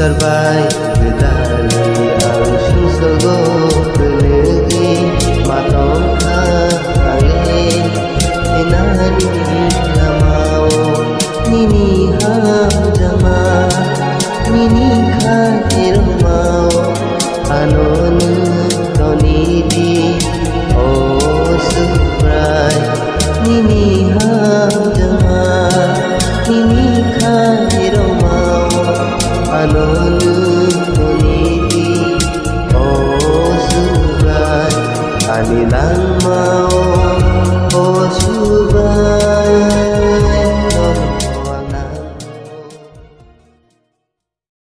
Serbai gedali ang susogo pelegi matong kale enani lamao nini ham jama nini khirmao anon tonidi o subrai nini ham jama nini khirmao anon tonidi o subrai anilang mau